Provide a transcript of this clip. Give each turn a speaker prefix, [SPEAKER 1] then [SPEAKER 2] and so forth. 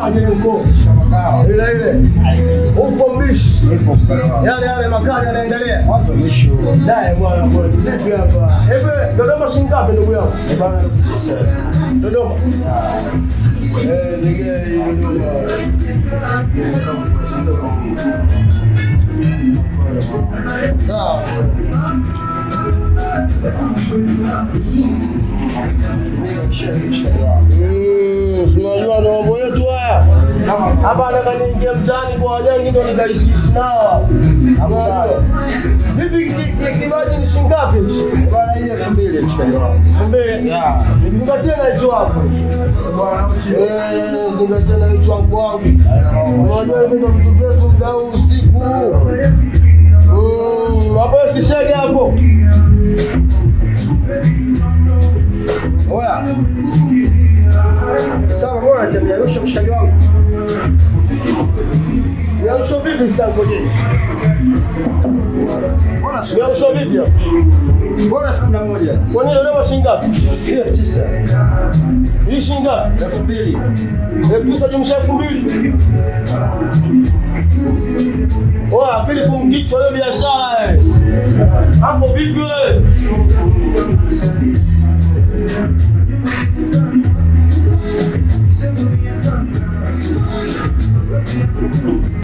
[SPEAKER 1] maji huko. Ile. Upo mbishi. Yale makali yanaendelea.
[SPEAKER 2] Mwanzo mwisho.
[SPEAKER 1] Dai bwana bwana. Vipi hapa? Dodoma shingapi ndugu yangu?
[SPEAKER 2] Bana sisi.
[SPEAKER 1] Dodoma. Nige Dodoma. Sawa. Unajua na mambo yetu haya. Hapa nataka niingie mtaani kwa wajani ndio nikaishi nao. Vipi kibaji ni shilingi ngapi?
[SPEAKER 2] Bana hii 2000 mshikaji wangu.
[SPEAKER 1] 2000. Nizingatie na hicho hapo.
[SPEAKER 2] Bwana
[SPEAKER 1] Zingatie na hicho wangu. Unajua hizo vitu vyetu za usiku. Hapo sishege hapo.
[SPEAKER 2] oya. Sawa bora tembea rusha mshikaji wangu.
[SPEAKER 1] Yausho vipi sasa ngoje?
[SPEAKER 2] Bora sio
[SPEAKER 1] Yausho vipi hapo?
[SPEAKER 2] bora 11.
[SPEAKER 1] Kwa nini leo shilingi ngapi?
[SPEAKER 2] 9,000.
[SPEAKER 1] Hii shilingi ngapi?
[SPEAKER 2] 2,000.
[SPEAKER 1] 9,000 jumlisha 2,000. Oa, pili kumkichwa hiyo biashara Hapo vipi wewe?